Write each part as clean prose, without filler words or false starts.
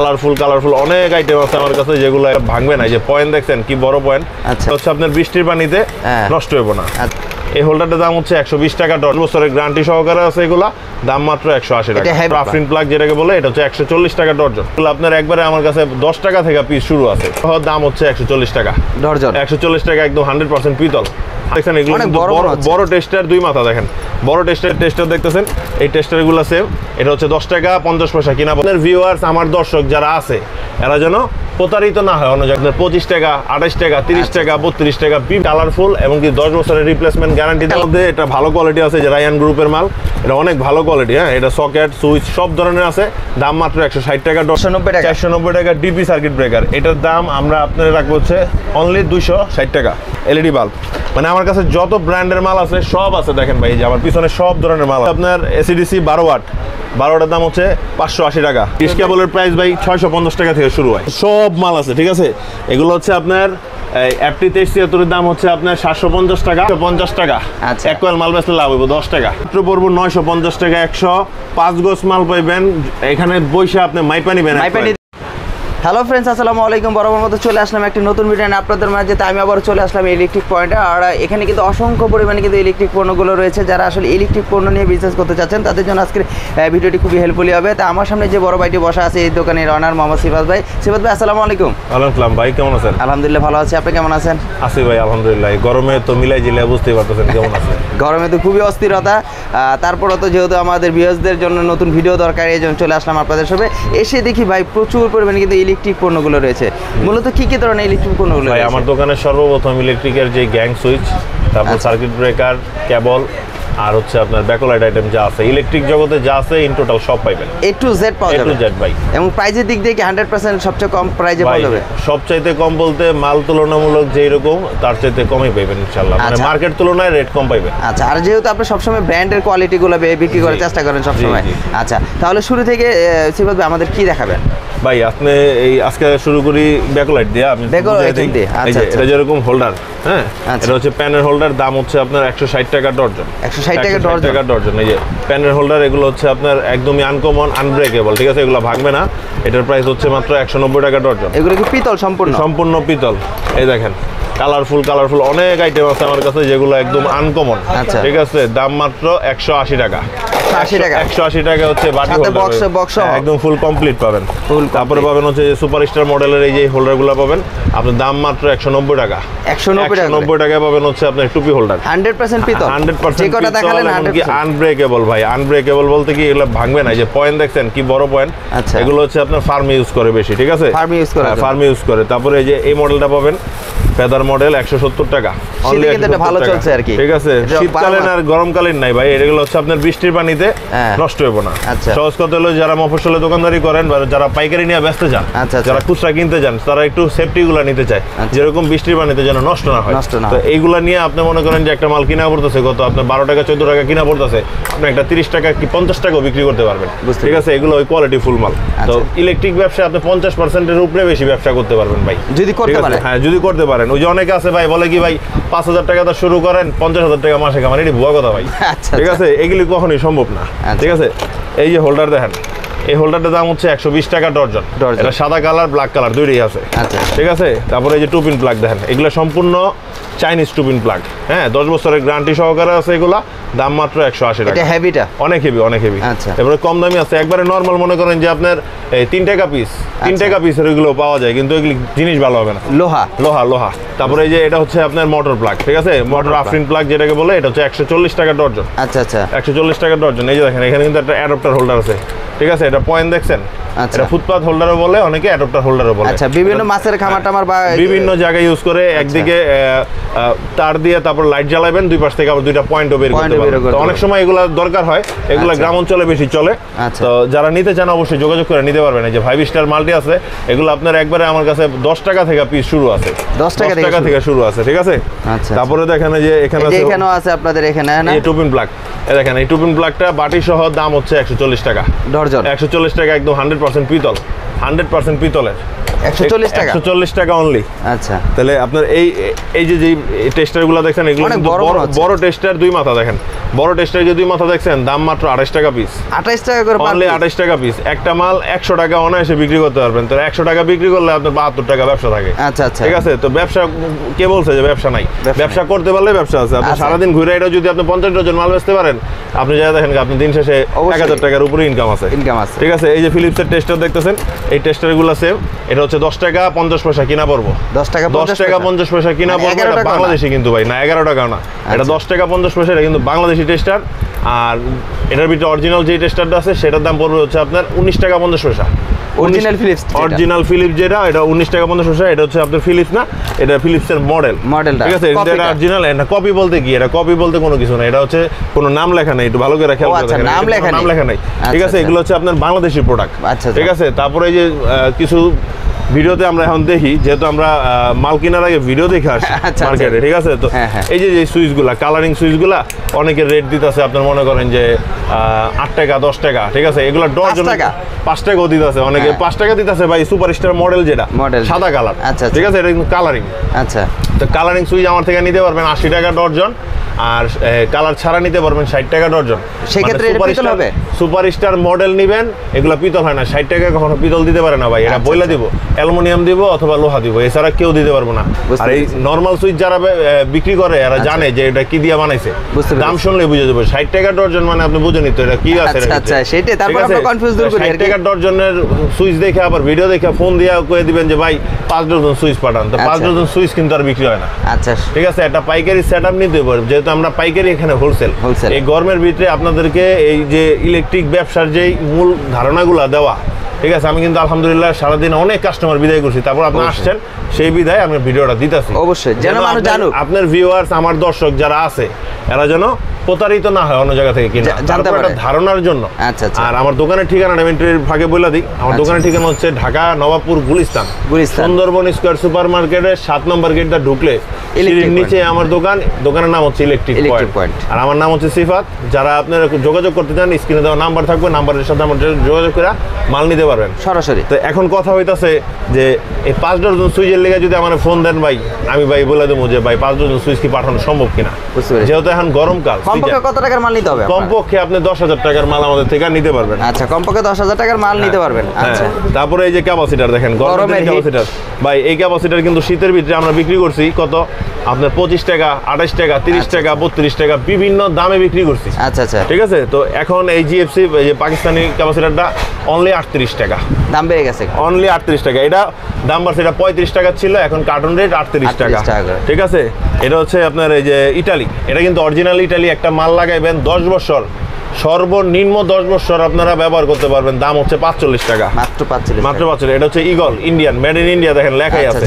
Colourful অনেক item আছে আমার কাছে যেগুলো ভাঙবে না। যে পয়েন্ট দেখছেন কি বড় পয়েন্ট, হচ্ছে আপনার বৃষ্টির পানিতে নষ্ট হইব না। এই হোল্ডারটার দাম হচ্ছে 120 টাকা, 10 বছরের গ্যারান্টি সহকারে আছে। এগুলা দাম মাত্র 180 টাকা। প্রাফিন প্লাগ যেটাকে বলে এটা হচ্ছে 140 টাকা ডর্জন। আপনার একবারে আমার কাছে 10 টাকা থেকে পিস শুরু আছে, দাম হচ্ছে 140 টাকা ডর্জন। 140 টাকা একদম 100% পিতল। দেখেন এগুলো বড় টেস্টার, 2 মাথা দেখেন বড় টেস্টার দেখতেছেন। এই টেস্টারগুলো সেম, এটা হচ্ছে 10 টাকা 50 পয়সা কিনা। আপনার ভিউয়ার্স আমার দর্শক যারা আছে এরা যেন প্রতারিত না হয় অন্য জায়গায়। 25 টাকা 28 টাকা 30 টাকা 32 টাকা কালারফুল এবং কি 10 বছরের রিপ্লেসমেন্ট গ্যারান্টি। তার মধ্যে এটা ভালো কোয়ালিটি আছে, যে রায়ান গ্রুপের মাল, এটা অনেক ভালো কোয়ালিটি। হ্যাঁ, এটা সকেট সুইচ সব ধরনের আছে। দাম মাত্র 160 টাকা, 490 টাকা ডিপি সার্কিট ব্রেকার। এটার দাম আমরা আপনার রাখবো হচ্ছে অনলি 260 টাকা। এলইডি বাল্ব, মানে আমার কাছে যত ব্র্যান্ডের মাল আছে সব আছে। দেখেন ভাই যে আমার পিছনে সব ধরনের মাল। আপনার এসিডিসি 12 ওয়াট, 12টার দাম হচ্ছে 580 টাকা। ডিশ কেবলের প্রাইস ভাই 650 টাকা থেকে শুরু হয়। সব মাল আছে, ঠিক আছে। এগুলো হচ্ছে আপনার এফটি 2373 দাম হচ্ছে আপনার 750 টাকা, 50 টাকা। এক কয়েল মাল বেচলে লাভ হইব 10 টাকা। পড়বো 950 টাকা। 105 গজ মাল পাইবেন এখানে বসে আপনি মাইপা নিবেন। হ্যালো ফ্রেন্ডস, আসসালামু আলাইকুম। বরাবর মতো চলে আসলাম একটি নতুন ভিডিও নিয়ে আপনাদের মাঝে। তাই আমি আবার চলে আসলাম ইলেকট্রিক পয়েন্টে। আর এখানে কিন্তু অসংখ্য পরিমাণে কিন্তু ইলেকট্রিক পণ্যগুলো রয়েছে। যারা আসলে ইলেকট্রিক পণ্য নিয়ে বিজনেস করতে চাচ্ছেন তাদের জন্য আজকের ভিডিওটি খুবই হেল্পফুল হবে। তা আমার সামনে যে বড় ভাইটি বসা আছে এই দোকানের অনার মোহাম্মদ সিফাত ভাই। সিফাত ভাই আসসালামু আলাইকুম। ওয়ালাইকুম ভাই, কেমন আছেন? আলহামদুলিল্লাহ ভালো আছি, আপনি কেমন আছেন? আছি ভাই আলহামদুলিল্লাহ। গরমে তো মিলাই জিলে বুঝতেই পারতেছেন কেমন আছে। গরমে তো খুবই অস্থিরতা, তারপরে তো যেহেতু আমাদের ভিউয়ার্সদের জন্য নতুন ভিডিও দরকার, এই জন্য চলে আসলাম আপনাদের সঙ্গে। এসে দেখি ভাই প্রচুর পরিমাণে কিন্তু ইলেকট্রিক পণ্যগুলো রয়েছে। মূলত কি কি ধরনের ইলেকট্রিক পণ্যগুলো ভাই আমার দোকানে? সর্বপ্রথম ইলেকট্রিকের যে গ্যাং সুইচ, তারপর সার্কিট ব্রেকার, কেবল, আর হচ্ছে আপনার ব্যাকলাইট আইটেম যা আছে ইলেকট্রিক জগতে যা আছে ইন টোটাল সব পাইবেন। A to Z পাওয়া যাবে। A to Z ভাই। এবং প্রাইসের দিক দিয়ে কি 100% সবচেয়ে কম প্রাইসে পাওয়া যাবে? সবচাইতে কম বলতে মাল তুলনামূলক যেই রকম তার চাইতে কমই পাইবেন ইনশাআল্লাহ। মানে মার্কেট তুলনায় রেট কম পাইবেন। আচ্ছা, আর যেহেতু আপনি সবসময় ব্র্যান্ডের কোয়ালিটিগুলো বিক্রি করার চেষ্টা করেন সবসময়। আচ্ছা, তাহলে শুরু থেকে সিফাত ভাই আমাদের কি দেখাবেন? ভাই আপনি এই আজকে শুরু করি ব্যাকলাইট দিয়ে। আমি এটা যেরকম হোল্ডার, হ্যাঁ এটা হচ্ছে প্যানের হোল্ডার। দাম হচ্ছে আপনার 160 টাকা ডর্জন। 160 টাকা ডর্জন। এই যে প্যানের হোল্ডার, এগুলো হচ্ছে আপনার একদমই আনকমন, আনব্রেকেবল, ঠিক আছে। এগুলো ভাঙবে না। এটার প্রাইস হচ্ছে মাত্র 190 টাকা ডর্জন। এগুলো কি পিতল? সম্পূর্ণ পিতল। এই দেখেন কালারফুল অনেক আইটেম আছে আমার কাছে যেগুলো একদম আনকমন, ঠিক আছে। দাম মাত্র 180 টাকা। 180 টাকা হচ্ছে বাটি হোল্ডার, একদম ফুল কমপ্লিট পাবেন। তারপরে পাবেন হচ্ছে সুপারস্টার মডেলের এই যে হোল্ডারগুলো পাবেন আপনার দাম মাত্র 190 টাকা। 190 টাকায় পাবেন হচ্ছে আপনার টুপি হোল্ডার 100% পিতল। 100% আনব্রেকেবল ভাই। আনব্রেকেবল বলতে কি এগুলো ভাঙবে না। যে পয়েন্ট দেখছেন কি বড় পয়েন্ট, এগুলো হচ্ছে আপনার ফার্মে ইউজ করে বেশি, ঠিক আছে। ফার্মে ইউজ করে। তারপরে এই যে এই মডেলটা পাবেন ফেদার মডেল 170 টাকা। ভালো চলছে আর কি, ঠিক আছে। শীতকালীন আর গরমকালীন নাই ভাই। এগুলো হচ্ছে আপনার বৃষ্টির পানিতে নষ্ট হইব না। সহজ কথা হলো যারা মফস্বলে দোকানদারি করেন বা যারা পাইকারি নিয়ে ব্যস্ত যান, যারা খুচরা কিনতে যান, তারা একটু সেফটি গুলা নিতে চায়, যেরকম বৃষ্টির পানিতে যেন নষ্ট না হয়। তো এইগুলা নিয়ে আপনি মনে করেন যে একটা মাল কিনা পড়তেছে কত, আপনার 12 টাকা 14 টাকা কিনা পড়তেছে, আপনি একটা 30 টাকা কি 50 টাকাও বিক্রি করতে পারবেন, ঠিক আছে। এগুলো ওই কোয়ালিটি ফুল মাল। তো ইলেকট্রিক ব্যবসা আপনি 50%-এর উপরে বেশি ব্যবসা করতে পারবেন ভাই, যদি করতে পারেন। হ্যাঁ, যদি করতে পারেন। ওই যে অনেকে আছে ভাই বলে কি ভাই 5000 টাকা তো শুরু করেন, 50,000 টাকা মাসে কামান, এটি ভুয়া কথা ভাই, ঠিক আছে। এগুলি কখনোই সম্ভব না, ঠিক আছে। এই যে হোল্ডার দেখেন, এই হোল্ডারটার দাম হচ্ছে 120 টাকা ডর্জন। এটা সাদা কালার ব্ল্যাক কালার দুইটাই আছে, ঠিক আছে। তারপরে এই যে টুপিন প্লাগ দেখেন, এগুলো সম্পূর্ণ চাইনিজ টুপিন প্লাগ। হ্যাঁ, 10 বছরের গ্যারান্টি সহকারে আছে। এগুলা দাম মাত্র 180 টাকা। এটা হেভিটা অনেক হেভি। এবারে কম দামি আছে, একবারে নরমাল মনে করেন যে আপনার এই 3 টাকা পিস, 3 টাকা পিসের এগুলো পাওয়া যায়, কিন্তু এগুলি জিনিস ভালো হবে না, লোহা। তারপরে এই যে এটা হচ্ছে আপনার মোটর প্লাগ, ঠিক আছে। মোটর আফরিন প্লাগ যেটাকে বলে, এটা হচ্ছে 140 টাকা ডর্জন। 140 টাকা ডর্জন। এই যে দেখেন এখানে কিন্তু একটা অ্যাডাপ্টার হোল্ডার আছে, ঠিক আছে। এটা পয়েন্ট দেখছেন, এটা ফুটপাথ হোল্ডারও বলে, অনেকে অ্যাডাপ্টার হোল্ডারও বলে। আচ্ছা, বিভিন্ন মাছের খামার টামার বা বিভিন্ন জায়গায় ইউজ করে। একদিকে তার দিয়ে তারপর লাইট জ্বালাবেন, দুই পাশ থেকে আবার দুইটা পয়েন্টও বের করতে পারবেন। তো অনেক সময় এগুলো দরকার হয়, এগুলো গ্রাম অঞ্চলে বেশি চলে। তো যারা নিতে চান অবশ্যই যোগাযোগ করে নিতে পারবেন। এই যে 5 স্টার মাল্টি আছে, এগুলো আপনার একবারে আমার কাছে 10 টাকা থেকে পিস শুরু আছে, 10 টাকা থেকে শুরু আছে, ঠিক আছে। তারপরে দেখেন যে এখানেও আছে আপনাদের এখানে এই টুপিন প্লাগ। দেখেন এই টুপিন প্লাগটা বাটি সহ দাম হচ্ছে 140 টাকা ডর্জন। 140 টাকা একদম 100% পিতল, 100% পিতলের। 140 টাকা 140 টাকা অনলি। আচ্ছা, তাহলে আপনার এই যে টেস্টারগুলো দেখেন এগুলো কিন্তু বড় টেস্টার, 2 মাথা দেখেন, বড় টেস্টার যে 2 মাথা দেখছেন দাম মাত্র 28 টাকা পিস। 28 টাকা করে অনলি 28 টাকা পিস। একটা মাল 100 টাকা অনায়াসে বিক্রি করতে পারবেন। তো 100 টাকা বিক্রি করলে আপনার 72 টাকা ব্যবসা থাকে। আচ্ছা আচ্ছা, ঠিক আছে। তো ব্যবসা কে বলছে যে ব্যবসা নাই? ব্যবসা করতে পারলে ব্যবসা আছে। আপনি সারাদিন ঘুরে এটা যদি আপনি 50 ডজন মাল বেচতে পারেন, আপনি যা দেখেন আপনি দিন শেষে 1000 টাকার উপরে ইনকাম আছে। ঠিক আছে। এই যে ফিলিপসের টেস্টার দেখতেছেন, এই টেস্টারগুলো সেম। এটা হচ্ছে 10 টাকা 50 পয়সা কিনা পড়বো। 10 টাকা 50 পয়সা কিনা পড়বো। এটা বাংলাদেশি কিন্তু ভাই, না 11 টাকা না, এটা 10 টাকা 50 পয়সা। এটা কিন্তু বাংলাদেশি টেস্টার। আর এটার ভিতরে অরিজিনাল যে টেস্টারটা আছে সেটার দাম পড়বে হচ্ছে আপনার 19 টাকা 50 পয়সা। অরিজিনাল ফিলিপস যেটা, এটা 19 টাকা 50 পয়সা। এটা হচ্ছে আপনার ফিলিপস না, এটা ফিলিপসের মডেলটা। ঠিক আছে। এটা অরিজিনাল। এটা কপি বলতে কি? এটা কপি বলতে কোনো কিছু না, এটা হচ্ছে কোনো নাম লেখা নেই। একটু ভালো করে খেয়াল করে দেখেন, নাম লেখা নেই। ঠিক আছে। এগুলো হচ্ছে আপনার বাংলাদেশি প্রোডাক্ট। ঠিক আছে। তারপরে এই যে কিছু ভিডিওতে আমরা এখন দেখি, যেহেতু আমরা মাল কেনার আগে ভিডিও দেখে আসি মার্কেটে। ঠিক আছে। তো এই যে সুইচগুলা, কালারিং সুইচগুলা অনেকের রেট দিতেছে আপনার মনে করেন যে 8 টাকা 10 টাকা। ঠিক আছে। এগুলো ডজন 5 টাকাও দিতেছে, অনেকে 5 টাকা দিতেছে ভাই। সুপারস্টার মডেল যেটা সাদা কালার। ঠিক আছে। এটা কিন্তু কালারিং। আচ্ছা। তো কালারিং সুইচ আমার থেকে নিতে পারবেন 80 টাকা ডজন, আর কালার ছাড়া নিতে পারবেন 60 টাকা ডজন। সেক্ষেত্রে পিতল হবে। সুপারস্টার মডেল নিবেন, এগুলা পিতল হয় না। 60 টাকা কখনো পিতল দিতে পারে না ভাই। এটা বইলা দিব, অ্যালুমিনিয়াম দিব অথবা লোহা দিব, এছাড়া কেউ দিতে পারবো না। আর এই নরমাল সুইচ যারা বিক্রি করে এরা জানে যে এটা কি দিয়ে বানাইছে, দাম শুনলে বুঝে যাবে। 60 টাকা ডজন মানে আপনি বুঝে নিতে এটা কি আছে। আচ্ছা, সেটাই। তারপর আমরা কনফিউজ দূর করি। 60 টাকা ডজনের সুইচ দেখে আবার ভিডিও দেখে ফোন দিয়ে কয়ে দিবেন যে ভাই 5 ডজন সুইচ পাঠান। তো 5 ডজন সুইচ কিন্তু আর বিক্রি হয় না। আচ্ছা। ঠিক আছে। একটা পাইকারি সেটআপ নিতে পারবে, যেহেতু আমরা পাইকারি, এখানে হোলসেল। এই গরমের ভিতরে আপনাদেরকে এই যে ইলেকট্রিক ব্যবসার যেই মূল ধারণাগুলো দেওয়া। ঠিক আছে। আমি কিন্তু আলহামদুলিল্লাহ সারাদিন অনেক কাস্টমার বিদায় করছি, তারপর আপনি আসছেন, সেই বিদায় আমি ভিডিওটা দিতেছি। অবশ্যই যেন মানুষ জানুক, আপনার ভিউয়ার্স, আমার দর্শক যারা আছে এরা যেন প্রতারিত না হয় অন্য জায়গা থেকে কিনা, জানতে পারে ধারণার জন্য। আচ্ছা। আর আমার দোকানের ঠিকানাটা আমি ভাগে বলে দিই। আমার দোকানের ঠিকানা হচ্ছে ঢাকা নবাবপুর গুলিস্তান, সুন্দরবন স্কয়ার সুপার মার্কেটের 7 নম্বর গেটটা ঢুকলে নিচে আমার দোকান। দোকানের নাম হচ্ছে ইলেকট্রিক পয়েন্ট, আর আমার নাম হচ্ছে সিফাত। যারা আপনারা যোগাযোগ করতে চান, স্ক্রিনে দেওয়া নাম্বার থাকবে, নাম্বারের সাথে আমার যোগাযোগ করে মাল নিতে পারবেন সরাসরি। তো এখন কথা হইতাছে যে এই 5 ডজন সুইচের লেগে যদি আমার ফোন দেন ভাই, আমি ভাই বলে দেবো যে ভাই 5 ডজন সুইচ কি পাঠানো সম্ভব কিনা। যেহেতু এখন গরমকাল, কমপক্ষে কত টাকার মাল নিতে হবে? কমপক্ষে আপনি 10,000 টাকার মাল আমাদের থেকে নিতে পারবেন। আচ্ছা, কমপক্ষে 10,000 টাকার মাল নিতে পারবেন। আচ্ছা। তারপরে এই যে ক্যাপাসিটার দেখেন, গরমের ক্যাপাসিটার ভাই, এই ক্যাপাসিটার কিন্তু শীতের ভিতরে আমরা বিক্রি করছি কত আপনার 25 টাকা 28 টাকা 30 টাকা 32 টাকা বিভিন্ন দামে বিক্রি করছি। আচ্ছা আচ্ছা। ঠিক আছে। তো এখন এই জিএফসি এই যে পাকিস্তানি ক্যাপাসিটারটা অনলি 38 টাকা দাম বেড়ে গেছে। অনলি 38 টাকা। এটা দাম বাড়ছে, এটা 35 টাকা ছিল, এখন কার্টন রেট 38 টাকা। ঠিক আছে। এটা হচ্ছে আপনার এই যে ইটালি, এটা কিন্তু অরিজিনাল ইটালি। একটা মাল লাগাইবেন 10 বছর, সর্বনিম্ন 10 বছর আপনারা ব্যবহার করতে পারবেন। দাম হচ্ছে 45 টাকা মাত্র 45। এটা হচ্ছে eagle Indian, made in India, দেখেন লেখাই আছে।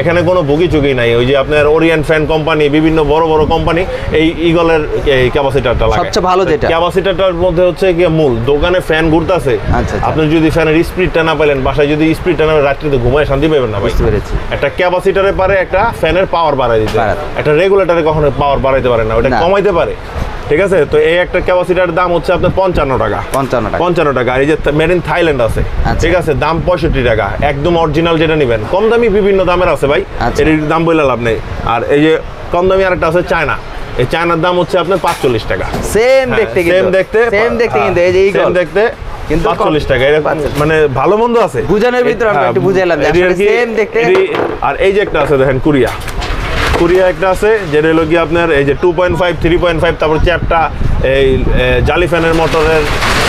এখানে কোনো ভুগি চুগি নাই। ওই যে আপনার ওরিয়েন্ট ফ্যান কোম্পানি, বিভিন্ন বড় বড় কোম্পানি এই ইগলের এই ক্যাপাসিটারটা লাগায়। সবচেয়ে ভালো যেটা ক্যাপাসিটারটার মধ্যে হচ্ছে কি মূল দোকানে ফ্যান ঘুরতেছে, আপনি যদি ফ্যানের স্পিডটা না পেলেন, বাসায় যদি স্পিডটা না রাত্রিতে ঘুমায় শান্তি পাবেন না। বুঝতে পেরেছি। একটা ক্যাপাসিটারে পারে একটা ফ্যানের পাওয়ার বাড়াই দিতে, একটা রেগুলেটরে কখনো পাওয়ার বাড়াইতে পারে না, ওটা কমাইতে পারে। ঠিক আছে। তো এই একটা ক্যাপাসিটার দাম হচ্ছে আপনার 55 টাকা। 55 টাকা। আর এই যে মেড ইন থাইল্যান্ড আছে, ঠিক আছে, দাম 65 টাকা। একদম অরিজিনাল যেটা নেবেন। কম দামি বিভিন্ন দামের আছে ভাই, এর দাম বলে লাভ নেই। আর এই যে কম দামি আরেকটা আছে চায়না, এই চায়নার দাম হচ্ছে আপনার 45 টাকা। সেম দেখতে কিন্তু এই যে সেম দেখতে কিন্তু 45 টাকা। এরকম মানে ভালো মন্দ আছে, বুঝানোর ভিতরে আমরা একটু বুঝাইলাম যে আসলে সেম দেখতে। আর এই যে একটা আছে দেখেন কোরিয়া একটা আছে, যেটা হলো কি আপনার এই যে 2.5 3.5, তারপর চ্যাপটা, এই জালি ফ্যানের মোটরের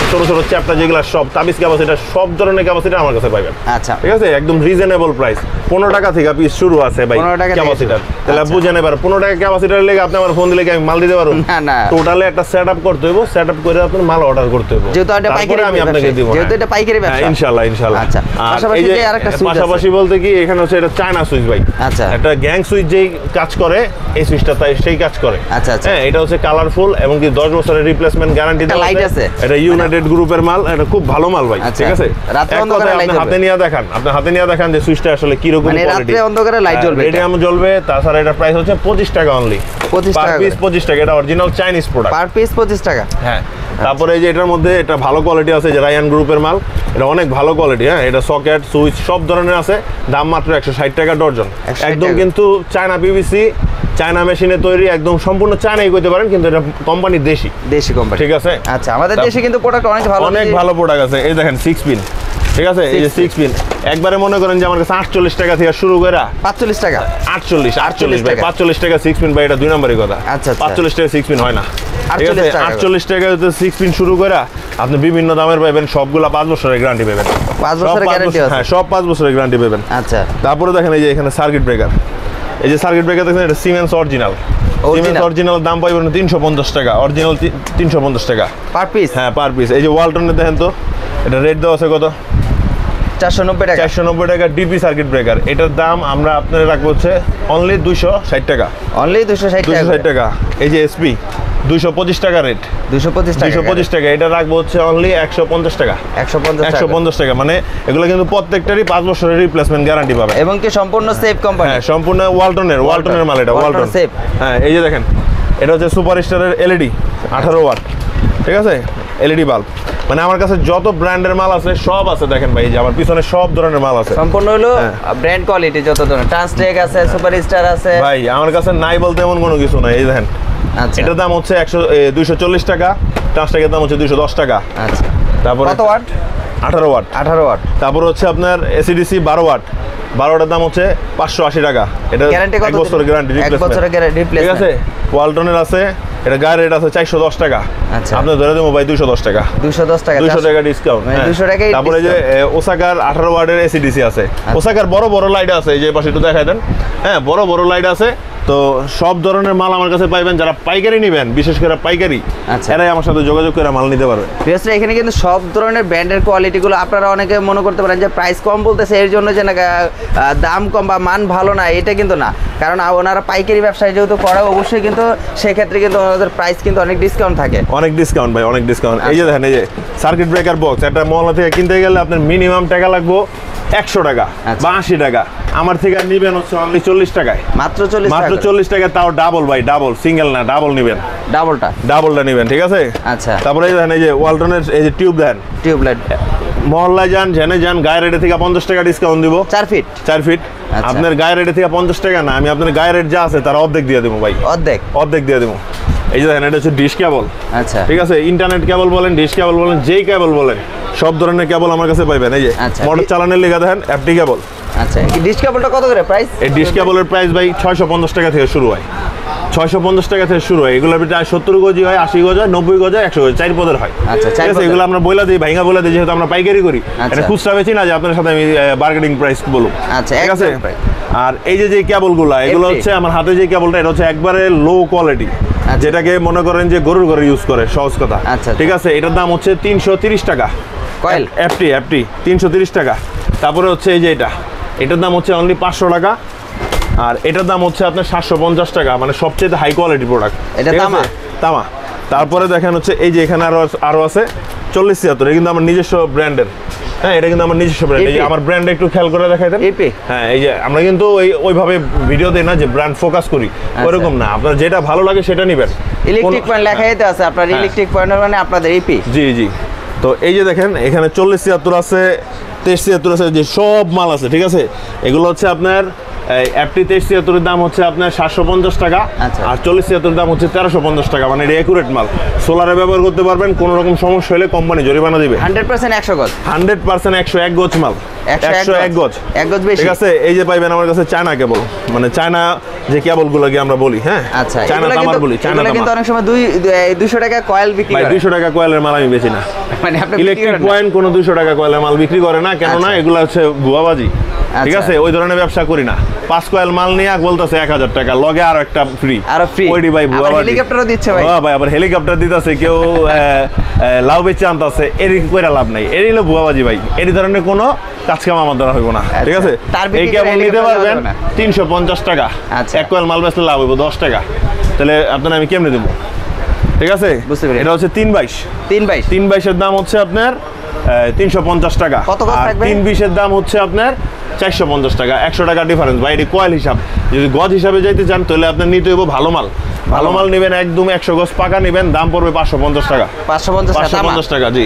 ছোট ছোট চ্যাপটা যেগুলো সব তাবিজ ক্যাপাসিটার, সব ধরনের ক্যাপাসিটার আমার কাছে পাবেন। আচ্ছা। ঠিক আছে। একদম রিজনেবল প্রাইস, 15 টাকা থেকে পিস শুরু আছে ভাই ক্যাপাসিটার। তাহলে বুঝে নেবার 15 টাকা ক্যাপাসিটার লেগে আপনি আমার ফোন দিলে কি আমি মাল দিতে পারবো না? টোটালি একটা সেটআপ করতে হবে, সেটআপ করে আপনি মাল অর্ডার করতে হবে, যেহেতু এটা পাইকারি আমি আপনাকে দিব, যেহেতু এটা পাইকারি ব্যবসা। ইনশাআল্লাহ ইনশাআল্লাহ। আচ্ছা। পাশাপাশি যে আরেকটা সুইচ আছে, পাশাপাশি বলতে কি এখানে হচ্ছে এটা চায়না সুইচ ভাই। আচ্ছা। একটা গ্যাং সুইচ যেই কাজ করে, এই সুইচটা তাই সেই কাজ করে। আচ্ছা আচ্ছা। হ্যাঁ, এটা হচ্ছে কালারফুল এবং কি 10 বছরের রিপ্লেসমেন্ট গ্যারান্টি দেওয়া আছে। এটা ইউনাইটেড গ্রুপের মাল, এটা খুব ভালো মাল ভাই। ঠিক আছে। আপনি হাতে নিয়ে দেখান যে সুইচটা আসলে কি রকম কোয়ালিটি। রাতে অন্ধকারে লাইট জ্বলবে, রেডিয়াম জ্বলবে। তাছাড়া এটা প্রাইস হচ্ছে 25 টাকা অনলি। 25 টাকা পিস, 25 টাকা। এটা original Chinese product, per piece 25 টাকা। হ্যাঁ। তারপরে এই যে এটার মধ্যে এটা ভালো কোয়ালিটি আছে, যে রায়ান গ্রুপের মাল, এটা অনেক ভালো কোয়ালিটি। হ্যাঁ, এটা সকেট সুইচ সব ধরনের আছে, দাম মাত্র 160 টাকা ডর্জন। একদম কিন্তু চায়না পিভিসি, চায়না মেশিনে তৈরি, একদম সম্পূর্ণ চায়নাই করতে পারেন, কিন্তু এটা কোম্পানি দেশি কোম্পানি, ঠিক আছে। আচ্ছা, আমাদের দেশে কিন্তু প্রোডাক্ট অনেক ভালো প্রোডাক্ট আছে। এই দেখেন 6 পিন, ঠিক আছে, এই যে 6 পিন একবারে মনে করেন যে আমার কাছে 48 টাকা থেকে শুরু করে 45 টাকা, 48 ভাই, 45 টাকা 6 পিন ভাই, এটা 2 নম্বরই কথা। আচ্ছা, 45 টাকা 6 পিন হয় না, 48 টাকা 6 পিন শুরু করে আপনি বিভিন্ন দামের পাবেন, সবগুলা 5 বছরের গ্যারান্টি পাবেন। 5 বছরের গ্যারান্টি আছে, হ্যাঁ, সব 5 বছরের গ্যারান্টি পাবেন। আচ্ছা, তারপরে দেখেন এই যে এখানে সার্কিট ব্রেকার, এই যে সার্কিট ব্রেকার দেখেন, এটা সিমেন্স অরিজিনাল। সিমেন্স অরিজিনাল দাম পাইবেন 350 টাকা, অরিজিনাল 350 টাকা পার পিস। হ্যাঁ, পার পিস। এই যে ওয়ালটনের দেখেন তো, এটা রেট দেওয়া আছে কত? 490 টাকা। 490 টাকা ডিপি সার্কিট ব্রেকার। এটার দাম আমরা আপনাদের রাখবো হচ্ছে অনলি 260 টাকা, অনলি 260 টাকা। এই যে এসপি 225 টাকা রেট, 225 টাকা। এটা রাখবো হচ্ছে অনলি 150 টাকা, 150 টাকা। মানে এগুলো কিন্তু প্রত্যেকটারই 5 বছরের রিপ্লেসমেন্ট গ্যারান্টি পাবে, এবং কি সম্পূর্ণ সেফ কোম্পানি। হ্যাঁ, সম্পূর্ণ ওয়ালটনের মাল, এটা ওয়ালটন সেফ। হ্যাঁ, এই যে দেখেন, এটা হচ্ছে সুপারস্টারের এলইডি 18 ওয়াট, ঠিক আছে, এলইডি বাল্ব। মানে আমার কাছে যত ব্র্যান্ডের মাল আছে সব আছে, দেখেন ভাই, যে আমার পিছনে সব ধরনের মাল আছে, সম্পূর্ণ হলো ব্র্যান্ড কোয়ালিটি, যত ধরনের ট্রান্সটেক আছে, সুপারস্টার আছে ভাই, আমার কাছে নাই বলতে এমন কোনো কিছু নাই। এই দেখেন, আচ্ছা, এটার দাম হচ্ছে 240 টাকা, ট্রান্সটেকের দাম হচ্ছে 210 টাকা। আচ্ছা, তারপরে কত ওয়াট? 18 ওয়াট। তারপর হচ্ছে আপনার এসিডিসি 12 ওয়াট, 12 ওয়াটের দাম হচ্ছে 580 টাকা। এটা গ্যারান্টি কত? 1 বছরের গ্যারান্টি, 1 বছরের গ্যারান্টি, ঠিক আছে। ওয়ালটনের আছে, এটা গায়ের রেট আছে 410 টাকা। আচ্ছা, আপনি ধরে দেবো ভাই 210 টাকা, 210 টাকা ডিসকাউন্ট। 200 টাকা। তারপরে যে ওসাকার 18 ওয়াটের এসিডিসি আছে, ওসাকার বড় বড় লাইট আছে, এই যে পাশে একটু দেখাই দেন। হ্যাঁ, বড় বড় লাইট আছে। তো সব ধরনের মাল আমার কাছে পাইবেন। যারা পাইকারি নেবেন, বিশেষ করে পাইকারি, এরাই আমার সাথে যোগাযোগ করে মাল নিতে পারবে। এখানে কিন্তু সব ধরনের ব্র্যান্ডের কোয়ালিটিগুলো, আপনারা অনেকে মনে করতে পারেন যে প্রাইস কম বলতেছে এর জন্য যে না দাম কম বা মান ভালো না, এটা কিন্তু না। কারণ ওনারা পাইকারি ব্যবসায় যেহেতু করে, অবশ্যই কিন্তু সেক্ষেত্রে কিন্তু ওনাদের প্রাইস কিন্তু অনেক ডিসকাউন্ট থাকে, অনেক ডিসকাউন্ট ভাই, অনেক ডিসকাউন্ট। এই যে দেখেন, এই যে সার্কিট ব্রেকার বক্স, একটা মহল্লা থেকে কিনতে গেলে আপনার মিনিমাম টাকা লাগবে 100 টাকা বা 80 টাকা। আমার থেকে নিবেন হচ্ছে অনলি 40 টাকায়, মাত্র 40 টাকা। তাও ডাবল ভাই, ডাবল, সিঙ্গেল না, ডাবল নিবেন, ডাবলটা নিবেন, ঠিক আছে। আচ্ছা, তারপরে এই দেখেন, এই যে ওয়ালটনের এই যে টিউবলাইট, মহল্লায় যান, জেনে যান, গায়ের রেটে থেকে 50 টাকা ডিসকাউন্ট দিব। 4 ফিট আপনার গায়ের রেটে থেকে 50 টাকা না, আমি আপনার গায়ের রেট যা আছে তার অর্ধেক দিয়ে দেবো ভাই, অর্ধেক দিয়ে দেবো। এই যে দেখেন, এটা হচ্ছে ডিশ কেবল। আচ্ছা, ঠিক আছে, ইন্টারনেট কেবল বলেন, ডিশ কেবল বলেন, যেই কেবল বলেন, সব ধরনের কেবল আমার কাছে পাইবেন। এই যে মোটর চালানোর লেখা দেখেন এফটি কেবল। আচ্ছা, এই ডিশ কেবলটা কত করে প্রাইস? এই ডিশ কেবলের প্রাইস ভাই 650 টাকা থেকে শুরু হয়, 650 টাকা থেকে শুরু হয়। এগুলোর ভিতরে 70 গজি হয়, 80 গজ হয়, 90 গজ হয়, 100 গজ, 4 পদের হয়। আচ্ছা, ঠিক আছে, এগুলো আমরা বইলা দিই, ভাইঙ্গা বলে দিই, যেহেতু আমরা পাইকারি করি, এটা খুচরা বেচি না যে আপনার সাথে আমি বার্গেনিং প্রাইস বলবো। আচ্ছা, ঠিক আছে। আর এই যে কেবলগুলো, এগুলো হচ্ছে আমার হাতে যে কেবলটা, এটা হচ্ছে একবারে লো কোয়ালিটি, যেটাকে মনে করেন যে গরুর ঘরে ইউজ করে, সহজ কথা। ঠিক আছে, এটার দাম হচ্ছে 330 টাকা কয়েল, এফটি 330 টাকা। তারপরে হচ্ছে এই যে এটার দাম হচ্ছে অনলি 500 টাকা। আর এটার দাম হচ্ছে আপনার 750 টাকা, মানে সবচেয়ে হাই কোয়ালিটি প্রোডাক্ট, এটা তামা। তারপরে দেখেন হচ্ছে এই যে এখানে আরো আছে 4076, এটা কিন্তু আমার নিজস্ব ব্র্যান্ডের। হ্যাঁ, এটা কিন্তু আমার নিজস্ব ব্র্যান্ড। এই যে আমার ব্র্যান্ডে একটু খেয়াল করে দেখাই দেন। হ্যাঁ, এই যে আমরা কিন্তু ওইভাবে ভিডিও দেই না যে ব্র্যান্ড ফোকাস করি, ওরকম না। আপনার যেটা ভালো লাগে সেটা নেবেন। ইলেকট্রিক পয়েন্ট লেখাই তো আছে আপনার, ইলেকট্রিক পয়েন্টের মানে আপনাদের এপি। জি। তো এই যে দেখেন, এখানে 4076 আছে, 2376 আছে, যে সব মাল আছে, ঠিক আছে। এগুলো হচ্ছে আপনার এফটি 2376 দাম হচ্ছে আপনার 750 টাকা, আর 4076 দাম হচ্ছে 1350 টাকা। মানে এটা একুরেট মাল, সোলারে ব্যবহার করতে পারবেন। কোনো রকম সমস্যা হলে কোম্পানি জরিমানা দিবে। 100% 100 গজ, 100% 101 গজ মাল, 101 গজ, 1 গজ বেশি, ঠিক আছে। এই যে পাইবেন আমার কাছে চায়না কেবল, মানে চায়না যে কেবলগুলোকে আমরা বলি, হ্যাঁ, চায়না তামার বলি। চায়না তামা কিন্তু অনেক সময় 200 টাকা কয়েল বিক্রি করে। 200 টাকা কয়েলের মাল আমি বেচি না। মানে আপনি ইলেকট্রিক পয়েন্ট কোনো 200 টাকা কয়েলের মাল বিক্রি করে না, কেন না, এগুলো হচ্ছে ভুয়াবাজি। ঠিক আছে, ওই ধরনের ব্যবসা করি না। 5 কয়েল মাল নিয়ে বলতেছে 1000 টাকা, লগে আরো একটা ফ্রি, ওইডি ভাই ভুয়াবাজি। হেলিকপ্টারও দিচ্ছে ভাই, ভাই আবার হেলিকপ্টার দিতেছে, কেউ লাউ বেচে আনতেছে, এর কইরা লাভ নাই, এর হলো ভুয়াবাজি ভাই। এই ধরনের কোনো কাজ কাম আমার দ্বারা হইব না, ঠিক আছে। এই কেবল নিতে পারবেন 350 টাকা, 1 কয়েল মাল বেচলে লাভ হইব 10 টাকা। তাহলে আপনার আমি কেমনে দেবো? ঠিক আছে, এটা হচ্ছে 322 এর দাম হচ্ছে আপনার 350 টাকা। 320 এর দাম হচ্ছে আপনার 450 টাকা, 100 টাকা ডিফারেন্স ভাই। এটি কয়েল হিসাব, যদি গজ হিসাবে যাইতে চান তাহলে আপনার নিতে হইব ভালো মাল। ভালো মাল নেবেন একদম 100 গজ পাকা নেবেন, দাম পড়বে 550 টাকা। 550 টাকা, জি।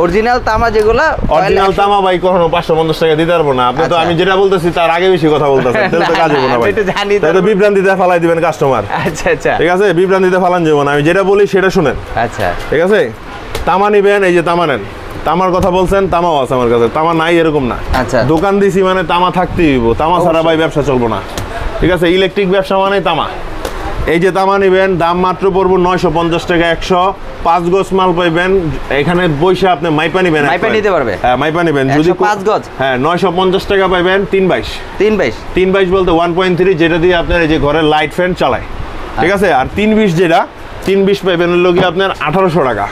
অরিজিনাল তামা যেগুলো, অরিজিনাল তামা ভাই কখনো 550 টাকা দিতে পারবো না। আপনি তো আমি যেটা বলতেছি তার আগে বেশি কথা বলতেছেন, তাহলে তো কাজ হবে না ভাই। তাই তো বিভ্রান্তিতে ফালাই দিবেন কাস্টমার। আচ্ছা আচ্ছা, ঠিক আছে, বিভ্রান্তিতে ফালান যাবো না, আমি যেটা বলি সেটা শুনেন। আচ্ছা ঠিক আছে, তামা নিবেন, এই যে তামা নেন, তামার কথা বলছেন, তামাও আছে আমার কাছে, তামা নাই এরকম না। আচ্ছা, দোকান দিছি মানে তামা থাকতেই হইব, তামা ছাড়া ভাই ব্যবসা চলবো না। ঠিক আছে, ইলেকট্রিক ব্যবসা মানে তামা। এই যে তামা নিবেন, দাম মাত্র পড়বো 950 টাকা। 105 গজ মাল পাইবেন এখানে বইসা, আপনি মাইপা নিবেন, মাইপা নিতে পারবে। হ্যাঁ মাইপা নিবেন, যদি 5 গজ, হ্যাঁ 950 টাকা পাইবেন। 322 বলতে 1.3, যেটা দিয়ে আপনার এই যে ঘরের লাইট ফ্যান চালায়। ঠিক আছে, আর 320 যেটা 320 পাইবেন হলো কি আপনার 1800 টাকা।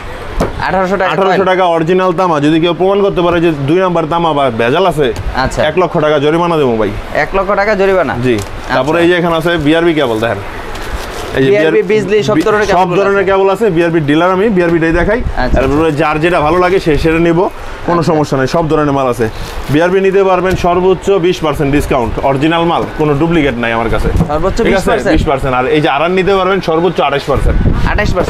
1800 টাকা অরিজিনাল তামা। যদি কেউ প্রমাণ করতে পারে যে 2 নাম্বার তামা বা ভেজাল আছে, আচ্ছা 1 লক্ষ টাকা জরিমানা দেবো ভাই। 1 লক্ষ টাকা জরিমানা, জি। তারপরে এই যে এখানে আছে বিআরবি কেবল, দেখেন এই যে বিআরবি বিজলি সব ধরনের কেবল আছে। বিআরবি ডিলার আমি, বিআরবিটাই দেখাই। তারপরে যার যেটা ভালো লাগে সেটা নিব, কোনো সমস্যা নেই, সব ধরনের মাল আছে। বিআরবি নিতে পারবেন সর্বোচ্চ 20% ডিসকাউন্ট, অরিজিনাল মাল, কোনো ডুপ্লিকেট নাই আমার কাছে, সর্বোচ্চ 20%। আর এই যে আরান নিতে পারবেন সর্বোচ্চ 28%,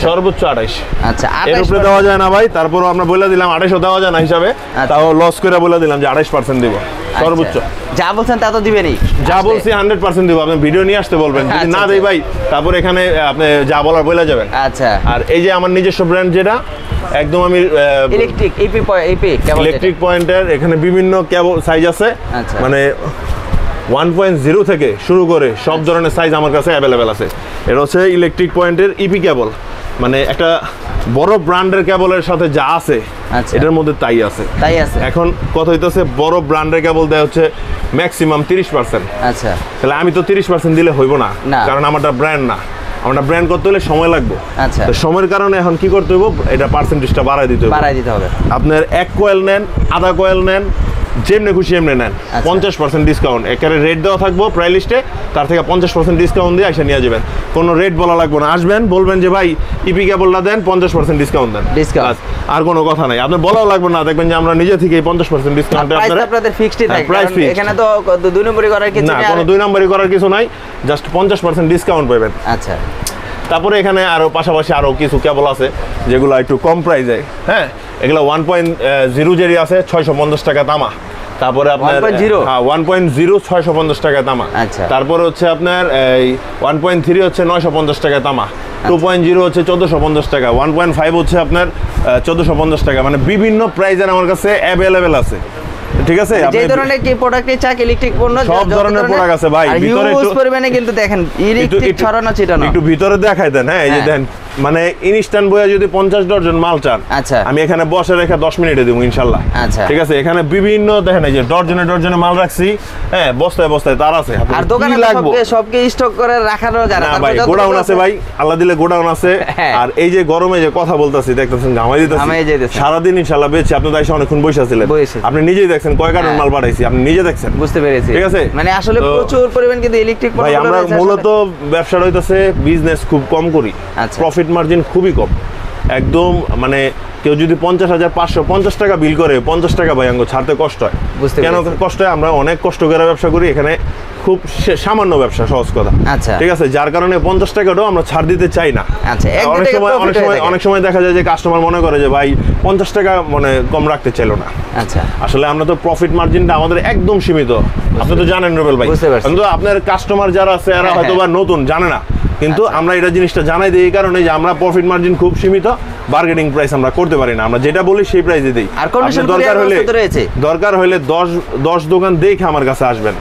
সর্বোচ্চ 28। আচ্ছা, এর উপরে দেওয়া যায় না ভাই, তারপরও আমরা বলে দিলাম 28 দেওয়া যায় না হিসাবে, তাও লস করে বলে দিলাম যে 28% দিব সর্বোচ্চ। যা বলছেন তা তো দিবেনই, যা বলছি 100% দিব। আপনি ভিডিও নিয়ে আসতে বলবেন, যদি না দেই ভাই তারপর এখানে আপনি যা বলার বলে যাবেন। আচ্ছা, আর এই যে আমার নিজস্ব ব্র্যান্ড, যেটা একদম আমি ইলেকট্রিক পয়েন্টের, এখানে বিভিন্ন কেবল সাইজ আছে, মানে 1.0 থেকে শুরু করে সব ধরনের সাইজ আমার কাছে অ্যাভেলেবেল আছে। এটা হচ্ছে ইলেকট্রিক পয়েন্টের ইপি কেবল, মানে একটা বড় ব্র্যান্ডের কেবলের সাথে যা আছে এটার মধ্যে তাই আছে। এখন কথা হইতেছে বড় ব্র্যান্ডের কেবল দেয় হচ্ছে ম্যাক্সিমাম 30%। আচ্ছা, তাহলে আমি তো 30% দিলে হইব না, কারণ আমারটা ব্র্যান্ড না। আমরা ব্র্যান্ড করতে হলে সময় লাগবে। আচ্ছা, তো সময়ের কারণে এখন কি করতে হবে, এটা পার্সেন্টেজটা বাড়ায় দিতে হবে। আপনার 1 কয়েল নেন, আধা কয়েল নেন, যেমনি খুশি এমনি নেন, 50% ডিসকাউন্ট একেবারে রেট দেওয়া থাকবো প্রায় লিস্টে, তার থেকে 50% ডিসকাউন্ট দিয়ে এসে নিয়ে যাবেন। কোনো রেট বলা লাগবে না, আসবেন বলবেন যে ভাই ইপি কেবলটা দেন, 50% ডিসকাউন্ট দেন, আর কোনো কথা নাই। আপনার বলাও লাগবে না, দেখবেন যে আমরা নিজে থেকে 50% ডিসকাউন্ট আপনাদের ফিক্সডই থাকে, এখানে তো 2 নম্বরই করার কিছু না, কোনো 2 নম্বরই করার কিছু নাই, জাস্ট 50% ডিসকাউন্ট পাবেন। আচ্ছা, তারপরে এখানে আরো পাশাপাশি আরো কিছু কেবল আছে যেগুলো একটু কম প্রাইসে। হ্যাঁ, এগুলো 1.0 যেরি আছে 650 টাকা তামা। তারপরে আপনার 1.0 650 টাকা তামা। তারপরে হচ্ছে আপনার এই 1.3 হচ্ছে 950 টাকা তামা। 2.0 হচ্ছে 1450 টাকা। 1.5 হচ্ছে আপনার 1450 টাকা। মানে বিভিন্ন প্রাইজের আমার কাছে অ্যাভেলেবেল আছে। ঠিক আছে, যে ধরনের কি প্রোডাক্টই চাক, ইলেকট্রিক পণ্য সব ধরনের প্রোডাক্ট আছে ভাই। ভিতরে একটু পরিমাণে কিন্তু দেখেন ইলেকট্রিক ছড়ানো ছিটানো, একটু ভিতরে দেখাই দেন। হ্যাঁ, এই যে দেন, মানে ইনস্ট্যান্ট বইয়া যদি 50 ডজন মাল চান, আচ্ছা, আমি এখানে বসে রেখে 10 মিনিটে দেবো ইনশাআল্লাহ। আচ্ছা, ঠিক আছে, এখানে বিভিন্ন দেখেন এই যে ডজনে মাল রাখছি। হ্যাঁ, বস্তায় তার আছে। আর দোকানে সবকে স্টক করে রাখানো যায় না ভাই, গোডাউন আছে ভাই, আল্লাহ দিলে গোডাউন আছে। আর এই যে গরমে যে কথা বলতাছি, দেখতেছেন ঘামাই দিতেছি সারাদিন ইনশাআল্লাহ বেচছি। আপনি তো এসে অনেকক্ষণ বসে ছিলেন, আপনি নিজেই দেখছেন কয় কার্টন মাল পাঠাইছি, আপনি নিজে দেখছেন, বুঝতে পেরেছি। ঠিক আছে, মানে আসলে প্রচুর পরিমাণ কিন্তু ইলেকট্রিক পণ্য ভাই। আমরা মূলত ব্যবসাটা হইতাছে বিজনেস খুব কম করি, প্রফিট মার্জিন খুবই কম একদম। মানে কেউ যদি 50,550 টাকা বিল করে, 50 টাকা ভাই আঙ্গো ছাড়তে কষ্ট হয়। কেন কষ্ট হয়? আমরা অনেক কষ্ট করে ব্যবসা করি, এখানে খুব সামান্য ব্যবসা, সহজ কথা। ঠিক আছে, যার কারণে 50 টাকাটাও আমরা ছাড় দিতে চাই না। অনেক সময় দেখা যায় যে কাস্টমার মনে করে যে ভাই 50 টাকা মানে কম রাখতে চাইলো না। আসলে আমরা তো প্রফিট মার্জিনটা আমাদের একদম সীমিত। আপনি তো জানেন রুবেল ভাই, কিন্তু আপনার কাস্টমার যারা আছে এরা হয়তো বা নতুন, জানে না, কিন্তু আমরা এটা জিনিসটা জানাই দিই এই কারণে যে আমরা প্রফিট মার্জিন খুব সীমিত, বার্গেনিং প্রাইস আমরা করতে পারি না। আমরা যেটা বলি সেই প্রাইসে দিই। আর দরকার হলে 10 দোকান দেখে আমার কাছে আসবেন,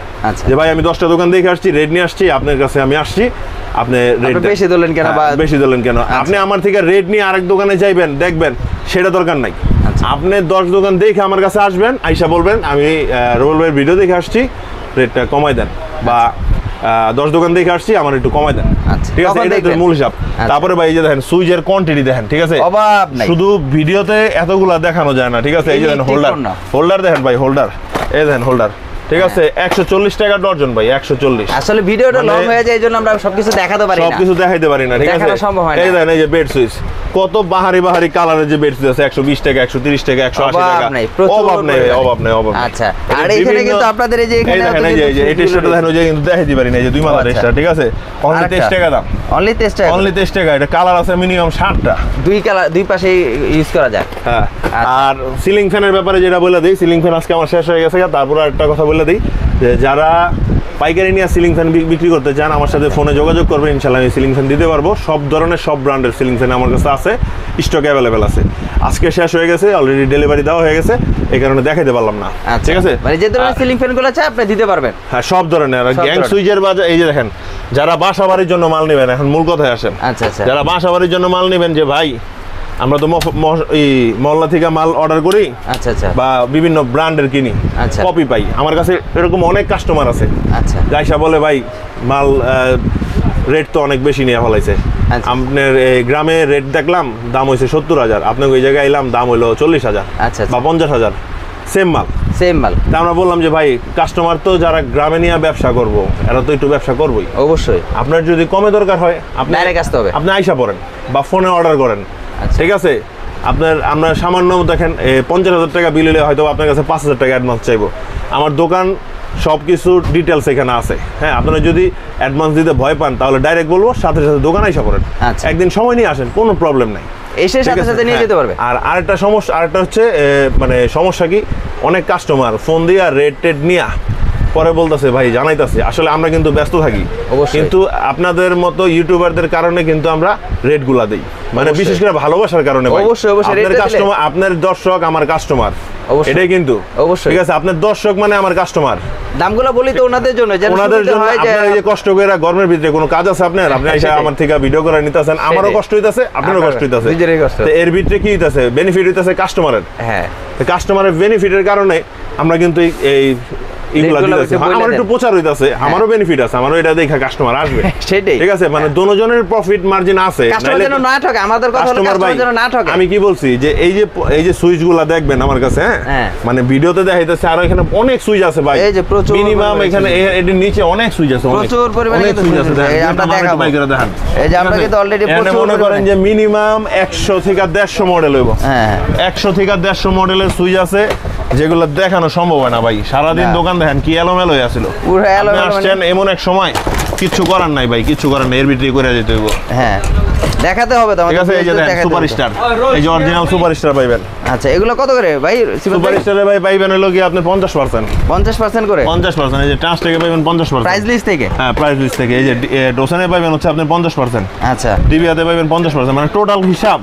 যে ভাই আমি 10টা দোকান দেখে আসছি, রেড নিয়ে আসছি, আপনার কাছে আমি আসছি, আপনি রেড বেশি দিলেন কেন? আপনি আমার থেকে রেড নিয়ে আরেক দোকানে যাইবেন, দেখবেন, সেটা দরকার নাই। আপনি 10 দোকান দেখে আমার কাছে আসবেন, আইসা বলবেন আমি রুবেল ভাইয়ের ভিডিও দেখে আসছি, রেটটা কমাই দেন, বা 10 দোকান দেখে আসছি, আমার একটু কমাই দেন। ঠিক আছে, এটাই তো মূল হিসাব। তারপরে ভাই এই যে দেখেন সুইচের কোয়ান্টিটি দেখেন, ঠিক আছে, শুধু ভিডিওতে এতগুলা দেখানো যায় না। ঠিক আছে, এই যে দেখেন হোল্ডার দেখেন ভাই, হোল্ডার, এই দেখেন হোল্ডার, ঠিক আছে 140 টাকা ডজন ভাই, 140। আসলে ভিডিওটা লং হয়ে যায় এইজন্য আমরা সবকিছু দেখাতে পারি না, সবকিছু দেখাইতে পারি না, ঠিক আছে, দেখানো সম্ভব হয় না। এই দেখেন এই যে বেড সুইচ, কত বাহারি বাহারি কালারের যে বেড সুইচ আছে, 120 টাকা, 130 টাকা, 180 টাকা, অভাব নেই, অভাব নেই, অভাব নেই। আচ্ছা, আর এখানে কিন্তু আপনাদের এই যে এখানে এই যে এই টেস্টটা দেখেন, ওই যে কিন্তু দেখাইতে পারি না, এই যে 2 মালা টেস্টটা, ঠিক আছে, অনলি 23 টাকা দাম, অনলি 23 টাকা, অনলি 23 টাকা। এটা কালার আছে মিনিমাম 60টা, দুই কালার, দুই পাশে ইউজ করা যায়। হ্যাঁ। আর সিলিং ফ্যানের ব্যাপারে যেটা বলে দিই, সিলিং ফ্যান আজকে আমার শেষ হয়ে গেছে, তারপর একটা কথা বলে দিই যে যারা পাইকারি নিয়ে সিলিং ফ্যান বিক্রি করতে চান আমার সাথে ফোনে যোগাযোগ করবেন, ইনশাআল্লাহ আমি সিলিং ফ্যান দিতে পারবো। সব ধরনের সব ব্র্যান্ডের সিলিং ফ্যান আমার কাছে আছে, স্টক অ্যাভেলেবেল আছে। আজকে শেষ হয়ে গেছে, অলরেডি ডেলিভারি দেওয়া হয়ে গেছে, এই কারণে দেখাইতে পারলাম না, ঠিক আছে। মানে যে ধরনের সিলিং ফ্যানগুলো চাই আপনি দিতে পারবেন, হ্যাঁ সব ধরনের। আর গ্যাং সুইচের বাজার, এই যে দেখেন, যারা বাসা বাড়ির জন্য মাল নেবেন, এখন মূল কথায় আসেন। আচ্ছা আচ্ছা, যারা বাসা বাড়ির জন্য মাল নেবেন, যে ভাই আমরা তো মহল্লা থেকে মাল অর্ডার করি, আচ্ছা আচ্ছা, বা বিভিন্ন ব্র্যান্ডের কিনি, আচ্ছা, কপি পাই, আমার কাছে এরকম অনেক কাস্টমার আছে। আচ্ছা, যাইসা বলে ভাই মাল রেট তো অনেক বেশি নিয়ে ফেলাইছে, আপনার গ্রামে রেট দেখলাম দাম হয়েছে 70,000, আপনাকে ওই জায়গায় এলাম দাম হইলো 40,000 বা 50,000, সেম মাল, সেম মাল। তা আমরা বললাম যে ভাই কাস্টমার তো যারা গ্রামে নিয়ে ব্যবসা করবো, এরা তো একটু ব্যবসা করবোই, অবশ্যই। আপনার যদি কমে দরকার হয় আপনি ডাইরেক্ট আসতে হবে, আপনি আইসা পড়েন বা ফোনে অর্ডার করেন, ঠিক আছে। আপনার আমরা সামান্য দেখেন 50,000 টাকা বিল হলে হয়তো আপনার কাছে 5,000 টাকা অ্যাডভান্স চাইবো। আমার দোকান সব কিছু ডিটেলস এখানে আছে, হ্যাঁ। আপনারা যদি অ্যাডভান্স দিতে ভয় পান তাহলে ডাইরেক্ট বলবো, সাথে সাথে দোকান আইসা পড়েন, একদিন সময় নিয়ে আসেন, কোনো প্রবলেম নাই, এসে সাথে সাথে নিয়ে যেতে পারবে। আর আরেকটা সমস্যা, আরেকটা হচ্ছে মানে সমস্যা কি, অনেক কাস্টমার ফোন দিয়া রেট টেট নিয়া পরে বলতেছে ভাই জানাইতেছে, আসলে আমরা কিন্তু ব্যস্ত থাকি, কিন্তু আপনাদের মতো ইউটিউবারদের কারণে কিন্তু আমরা রেটগুলা দিই, মানে বিশেষ করে ভালোবাসার কারণে। অবশ্যই অবশ্যই, আপনার কাস্টমার, আপনার দর্শক আমার কাস্টমার, এটাই কিন্তু অবশ্যই, ঠিক আছে। আপনার দর্শক মানে আমার কাস্টমার, দামগুলো বলি তো ওনাদের জন্য, ওনাদের জন্য। আপনারা এই যে কষ্ট করে গরমের ভিতরে কোনো কাজ আছে আপনার, আপনি এসে আমার থেকে ভিডিও করে নিতেছেন, আমারও কষ্ট হইতাছে, আপনারও কষ্ট হইতাছে, তো এর ভিতরে কি হইতাছে, বেনিফিট হইতাছে কাস্টমারের। হ্যাঁ, কাস্টমারের বেনিফিটের কারণে আমরা কিন্তু এই আমার একটু প্রচার হইতাছে, আমারও বেনিফিট আছে, আমারও এটা দেখা কাস্টমার আসবে, সেটাই, ঠিক আছে। মানে দুজনের প্রফিট মার্জিন আছে, আমি কি বলছি যে এই যে সুইচগুলা দেখবেন আমার কাছে, হ্যাঁ, মানে ভিডিওতে দেখাইতেছে, আর এখানে অনেক সুইচ আছে ভাই, মিনিমাম এখানে এর নিচে অনেক সুইচ আছে, প্রচুর পরিমাণে সুইচ আছে, আমরা দেখাবো, দেখেন এই যে আমরা কিন্তু অলরেডি মনে করেন যে মিনিমাম 100 থেকে 150 মডেল হইব, হ্যাঁ 100 থেকে 150 মডেলের সুইচ আছে, যেগুলো দেখানো সম্ভব হয় না ভাই। সারাদিন দোকান দেখেন কি এলোমেলো হয়ে আছিল, আসছেন এমন এক সময় কিচ্ছু করার নাই ভাই, কিচ্ছু করার নাই, এর ভিতরে করে যেতে হইব, হ্যাঁ দেখাতে হবে তো, ঠিক আছে। এই যে দেখেন সুপারস্টার, এই যে অরিজিনাল সুপারস্টার পাইবেন। আচ্ছা, এগুলো কত করে ভাই? সুপারস্টারে ভাই পাইবেন হলো কি আপনি 50% করে, 50%। এই যে ট্রান্স থেকে পাইবেন 50%, প্রাইস লিস্ট থেকে, হ্যাঁ প্রাইস লিস্ট থেকে। এই যে ডোসানে পাইবেন হচ্ছে আপনি 50%, আচ্ছা ডিবিয়াতে পাইবেন 50%, মানে টোটাল হিসাব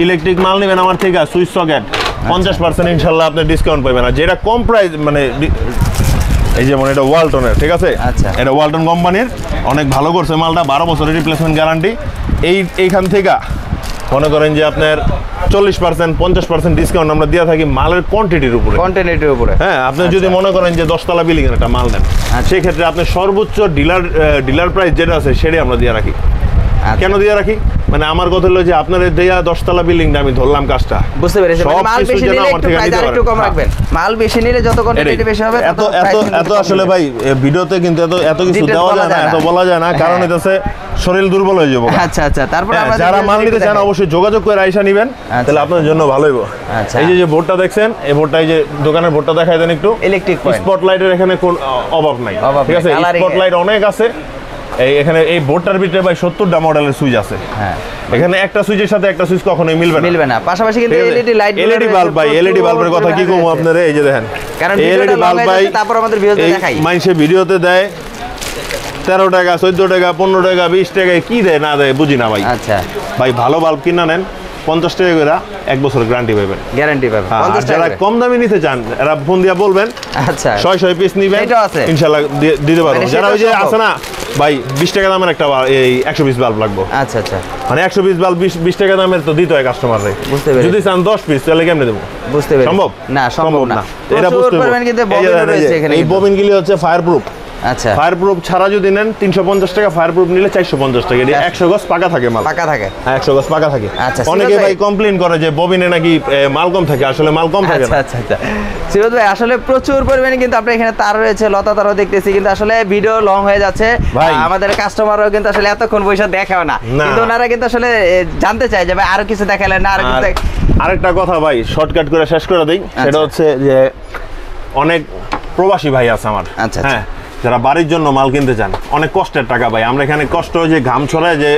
ইলেকট্রিক মাল নেবেন আমার থেকে, সুইচ সকেট 50% ইনশাআল্লাহ আপনি ডিসকাউন্ট পাবেন। আর যেটা কম প্রাইস, মানে এই যেমন এটা ওয়ালটনের, ঠিক আছে, আচ্ছা এটা ওয়ালটন কোম্পানির, অনেক ভালো করছে মালটা, 12 বছরের রিপ্লেসমেন্ট গ্যারান্টি। এইখান থেকে মনে করেন যে আপনার 40% 50% ডিসকাউন্ট আমরা দিয়ে থাকি মালের কোয়ান্টিটির উপরে, হ্যাঁ। আপনি যদি মনে করেন যে 10 তলা বিল্ডিং এর একটা মাল নেন, সেই ক্ষেত্রে আপনি সর্বোচ্চ ডিলার প্রাইস যেটা আছে সেটাই আমরা দিয়ে রাখি। কেন দিয়ে রাখি, মানে আমার কথা হলো যে আপনার দেয়া 10 তলা বিল্ডিংটা আমি ধরলাম কাজটা, বুঝতে পেরেছেন, মাল বেশি নিলে একটু প্রাইস আরেকটু কম রাখবেন, মাল বেশি নিলে যত কোয়ান্টিটি বেশি হবে এত আসলে ভাই ভিডিওতে কিন্তু এত কিছু দেওয়া যায় না, এত বলা যায় না, কারণ এটাছে শরীর দুর্বল হয়ে যাবে। আচ্ছা আচ্ছা, তারপর যারা মাল নিতে চান অবশ্যই যোগাযোগ করে আইসা নেবেন, তাহলে আপনার জন্য ভালো হইব। এই যে বোর্ডটা দেখছেন, এই বোর্ডটা, এই যে দোকানের বোর্ডটা দেখাই দেন একটু, ইলেকট্রিক স্পটলাইটের এখানে কোন অভাব নাই, ঠিক আছে, স্পটলাইট অনেক আছে। এখানে এই বোর্ডটার ভিতরে ভাই 70টা মডেলের সুইচ আছে, হ্যাঁ এখানে একটা সুইচের সাথে একটা সুইচ কখনোই মিলবে না। পাশাপাশি কিন্তু এলইডি লাইট, এলইডি বাল্ব ভাই, এলইডি বাল্বের কথা কি কম আপনারা, এই যে দেখেন এলইডি বাল্ব ভাই, তারপর আমাদের ভিডিওতে দেখাই, মানুষে ভিডিওতে দেয় 13 টাকা 14 টাকা 15 টাকা 20 টাকায় কি দেয় না দেয় বুঝি না ভাই। আচ্ছা ভাই, ভালো বাল্ব কিনা নেন 50 টাকা করে 1 বছর গ্যারান্টি পাবেন, যারা কম দামে নিতে চান এরা ফোন দিয়া বলবেন, আচ্ছা 600 পিস নিবেন, ইনশাআল্লাহ দিতে পারবো। যারা ওই যে আছে না ভাই 20 টাকা দামের একটা এই 100 পিস বাল্ব লাগবে, আচ্ছা আচ্ছা, মানে 100 পিস বাল্ব 20 টাকা দামের তো দিতে হয় কাস্টমাররে, বুঝতে পেরেছি। যদি চান 10 পিস তাহলে কেমনে দেব, বুঝতে পেরেছি, সম্ভব না, সম্ভব না, এটা বুঝতে পারবেন। কিন্তু ববিন রয়েছে এখানে, এই ববিনগুলি হচ্ছে ফায়ার প্রুফ, আচ্ছা ফায়ার প্রুফ ছাড়া যদি নেন 350 টাকা, ফায়ার প্রুফ নিলে 450 টাকা। এটা 100 গজ পাকা থাকে মাল, পাকা থাকে। হ্যাঁ 100 গজ পাকা থাকে। আচ্ছা, অনেকে ভাই কমপ্লেইন করে যে ববিনে নাকি মাল কম থাকে, আসলে মাল কম থাকে না। আচ্ছা আচ্ছা সিরাজ ভাই আসলে প্রচুর পরিমাণে কিন্তু আপনার এখানে তার রয়েছে, লতা তারও দেখতেছি, কিন্তু আসলে ভিডিও লং হয়ে যাচ্ছে ভাই। আমাদের কাস্টমারও কিন্তু আসলে এতক্ষণ পয়সা দেখাও না, কিন্তু ওনারা কিন্তু আসলে জানতে চায় যে ভাই আরো কিছু দেখালেন না, আরো কিছু আরেকটা কথা ভাই শর্টকাট করে শেষ করে দিই, সেটা হচ্ছে যে অনেক প্রবাসী ভাই আছে আমার, আচ্ছা হ্যাঁ, যারা বাড়ির জন্য মাল কিনতে চান, অনেক কষ্টের টাকা ভাই, আমরা এখানে কষ্ট যে ঘাম ছড়ায় যে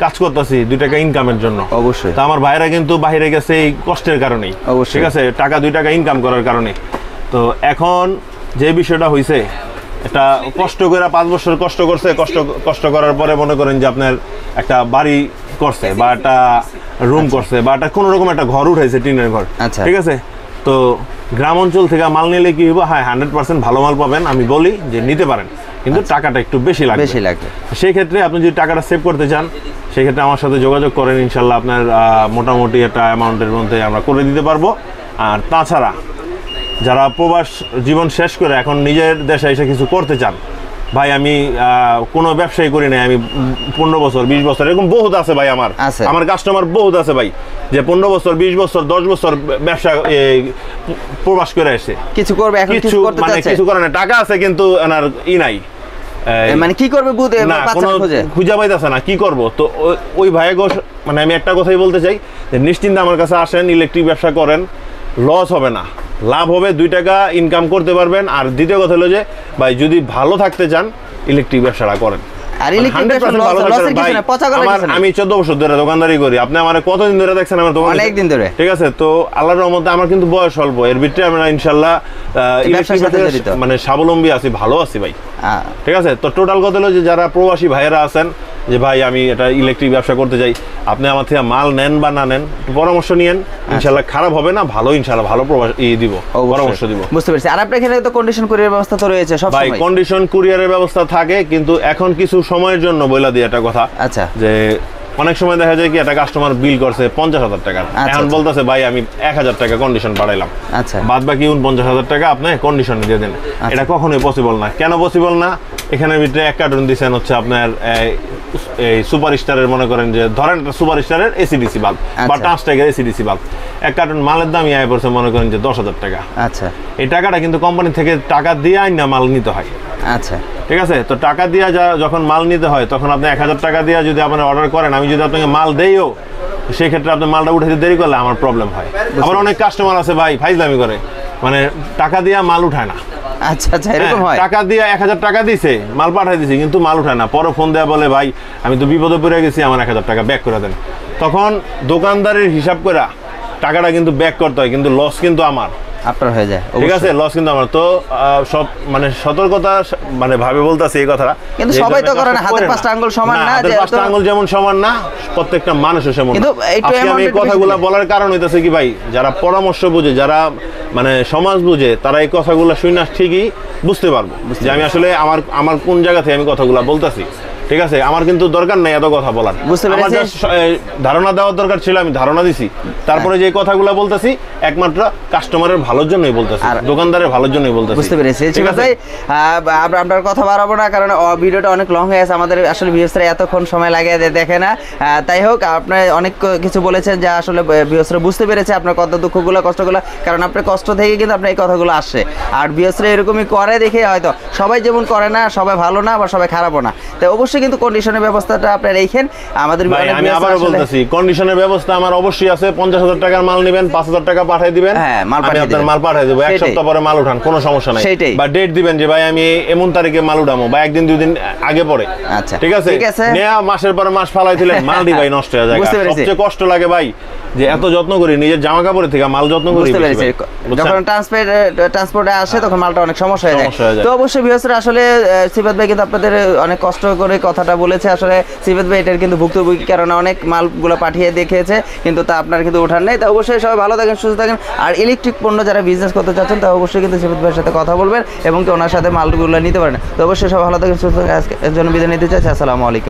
কাজ করতেছি 2 টাকা ইনকামের জন্য, অবশ্যই। তো আমার ভাইরা কিন্তু বাইরে গেছে এই কষ্টের কারণেই, ঠিক আছে, টাকা 2 টাকা ইনকাম করার কারণে। তো এখন যে বিষয়টা হয়েছে, এটা কষ্ট করে 5 বছর কষ্ট করছে, কষ্ট করার পরে মনে করেন যে আপনার একটা বাড়ি করছে বা একটা রুম করছে বা একটা কোনো রকম একটা ঘর উঠাইছে, টিনের ঘর, ঠিক আছে। তো গ্রাম অঞ্চল থেকে মাল নিলে কি হবো, হ্যাঁ 100% ভালো মাল পাবেন, আমি বলি যে নিতে পারেন, কিন্তু টাকাটা একটু বেশি লাগবে। সেই ক্ষেত্রে আপনি যদি টাকাটা সেভ করতে চান, সেই ক্ষেত্রে আমার সাথে যোগাযোগ করেন, ইনশাল্লাহ আপনার মোটামুটি একটা অ্যামাউন্টের মধ্যে আমরা করে দিতে পারবো। আর তাছাড়া যারা প্রবাস জীবন শেষ করে এখন নিজের দেশে এসে কিছু করতে চান, ভাই আমি কোনো ব্যবসায়ী করি নাই, আমি 15 বছর 20 বছর এরকম বহুত আছে ভাই, আমার কাস্টমার বহুত আছে ভাই, যে 15 বছর 20 বছর 10 বছর ব্যবসা প্রবাস করে আসে, কিছু করবে, এখন কিছু করতে চাচ্ছে, কিছু করে না, টাকা আছে কিন্তু এনার নাই, মানে কি করবে খুঁজে পাইতেছে না, কি করব। তো ওই ভাই মানে আমি একটা কথাই বলতে চাই যে নিশ্চিন্তে আমার কাছে আসেন, ইলেকট্রিক ব্যবসা করেন, লস হবে না, লাভ হবে, 2 টাকা ইনকাম করতে পারবেন। আর দ্বিতীয় কথা হলো যে ভাই যদি ভালো থাকতে চান, ইলেকট্রিক ব্যবসাটা করেন। আর আমি 14 বছর ধরে দোকানদারি করি, আপনি আমার কতদিন ধরে দেখছেন আমার দোকানে? অনেকদিন ধরে, ঠিক আছে। তো আল্লাহর রহমতে আমার কিন্তু বয়স অল্প, এর ভিতরে আমরা ইনশাআল্লাহ মানে স্বাবলম্বী আছি, ভালো আছি ভাই, ঠিক আছে। তো টোটাল কথা হলো যে যারা প্রবাসী ভাইয়েরা আছেন যে ভাই আমি এটা ইলেকট্রিক ব্যবসা করতে চাই, আপনি আমার থেকে মাল নেন বা না নেন, পরামর্শ নিয়েন, ইনশাআল্লাহ খারাপ হবে না, ভালো ইনশাআল্লাহ ভালো দিব, পরামর্শ দিব। বুঝতে পেরেছি। আর আপনার এখানে তো কন্ডিশন কুরিয়ার ব্যবস্থা তো রয়েছে সব সময়? ভাই কন্ডিশন কুরিয়ারের ব্যবস্থা থাকে, কিন্তু এখন কিছু সময়ের জন্য বইলা দিই একটা কথা, আচ্ছা, যে অনেক সময় দেখা যায় কি একটা কাস্টমার বিল করছে 50,000 টাকা, এখন বলতেছে ভাই আমি 1,000 টাকা কন্ডিশন বাড়াইলাম, আচ্ছা, বাদ বাকি 49,000 টাকা আপনি কন্ডিশন দিয়ে দেন। এটা কখনোই পসিবল না। কেন পসিবল না? এখানের ভিতরে এক কার্টুন দিচ্ছেন হচ্ছে আপনার এই সুপার স্টারের, মনে করেন যে ধরেন সুপার স্টারের এসিডিসি বাল্ব বা টান্সটাইগার এসিডিসি বাল্ব, এক কার্টুন মালের দামই আয় পড়ছে মনে করেন যে 10,000 টাকা। আচ্ছা, এই টাকাটা কিন্তু কোম্পানি থেকে টাকা দিয়ে আইনা মাল নিতে হয়। আচ্ছা, ঠিক আছে। তো টাকা দিয়ে যখন মাল নিতে হয়, তখন আপনি 1,000 টাকা দিয়ে যদি আপনি অর্ডার করেন, আমি যদি আপনাকে মাল দেইও, সেই ক্ষেত্রে আপনি মালটা উঠাতে দেরি করলে আমার প্রবলেম হয়। আবার অনেক কাস্টমার আছে ভাই ফাইজলামি করে, মানে টাকা দিয়ে মাল উঠায় না। আচ্ছা আচ্ছা, এরকম হয়। টাকা দিয়ে 1,000 টাকা দিছে, মাল পাঠাই দিছে, কিন্তু মাল উঠায় না। পরে ফোন দেয়া বলে ভাই আমি তো বিপদে পড়ে গেছি, আমার 1,000 টাকা ব্যাক করে দেন। তখন দোকানদারের হিসাব করে টাকাটা কিন্তু ব্যাক করতে হয়, কিন্তু লস কিন্তু আমার, আপনার হয়ে যায়, ঠিক আছে, লস কিন্তু আমার। তো সব মানে সতর্কতা মানে ভাবে বলতাছি এই কথাটা, কিন্তু সবাই তো করে না, হাতের 5টা আঙ্গুল সমান না, হাতের 5টা আঙ্গুল যেমন সমান না, প্রত্যেকটা মানুষের সমান। কিন্তু আমি এই কথাগুলো বলার কারণ হইতাছে কি ভাই, যারা পরামর্শ বুঝে, যারা মানে সমাজ বুঝে, তারা এই কথাগুলো শুনে ঠিকই বুঝতে পারবো যে আমি আসলে আমার কোন জায়গা থেকে আমি কথাগুলো বলতাছি, ঠিক আছে। আমার কিন্তু দরকার নাই এত কথা বলার, আমার ধারণা দেওয়ার দরকার ছিল, আমি ধারণা দিছি। তারপরে যে কথাগুলো বলতেছি একমাত্র কাস্টমারের ভালোর জন্যই বলতেছি, দোকানদারের ভালোর জন্যই বলতেছি। বুঝতে পেরেছি। ঠিক আছে, আমরা কথা বাড়াবো না, কারণ ভিডিওটা অনেক লং হয়ে আছে, আমাদের আসলে ভিউয়ার্সরা এতক্ষণ সময় লাগে দেখে না। তাই হোক, আপনি অনেক কিছু বলেছেন যা আসলে ভিউয়ার্সরা বুঝতে পেরেছে আপনার কত দুঃখগুলো, কষ্টগুলো, কারণ আপনার কষ্ট থেকে কিন্তু আপনার এই কথাগুলো আসে। আর ভিউয়ার্সরা এরকমই করে দেখে হয়তো সবাই যেমন করে না, সবাই ভালো না, আবার সবাই খারাপও না। তাই অবশ্যই কিন্তু কন্ডিশনের ব্যবস্থাটা আপনি রাখেন। আমাদের আমি আবারও বলতেছি, কন্ডিশনের ব্যবস্থা আমার অবশ্যই আছে। 50,000 টাকার মাল নেবেন, 5,000 টাকা পাঠিয়ে দিবেন, আমি আপনার মাল পাঠিয়ে দেবো, এক সপ্তাহ পরে মাল উঠান, কোনো সমস্যা নাই। বা ডেট দিবেন যে ভাই আমি এমন তারিখে মাল উঠাবো, বা 1 দিন 2 দিন আগে পরে, আচ্ছা ঠিক আছে। নেয়া মাসের পরে মাস ফালাই দিলেন, মাল দি ভাই নষ্ট হয়ে যায়। সবচেয়ে কষ্ট লাগে ভাই যে এত যত্ন করি, নিজের জামা কাপড়ের থেকে মাল যত্ন করি, যখন ট্রান্সপোর্টে আসে তখন মালটা অনেক সমস্যা হয়ে যায়। তো অবশ্যই ভিউয়ার্সরা আসলে সিফাত ভাই কিন্তু আপনাদের অনেক কষ্ট করে কথাটা বলেছে। আসলে সিফাত ভাই এটার কিন্তু ভুক্তভোগী, কারণে অনেক মালগুলো পাঠিয়ে দেখিয়েছে, কিন্তু তা আপনার কিন্তু ওঠার নেই। তা অবশ্যই সবাই ভালো থাকেন, সুস্থ থাকেন। আর ইলেকট্রিক পণ্য যারা বিজনেস করতে চাচ্ছেন, তা অবশ্যই কিন্তু সিফাত ভাইয়ের সাথে কথা বলবেন এবং কি ওনার সাথে মালগুলো নিতে পারেন। তো অবশ্যই সবাই ভালো থাকেন, সুস্থ থাকেন। আজকের জন্য বিদায় নিতে চাইছি। আসসালামু আলাইকুম।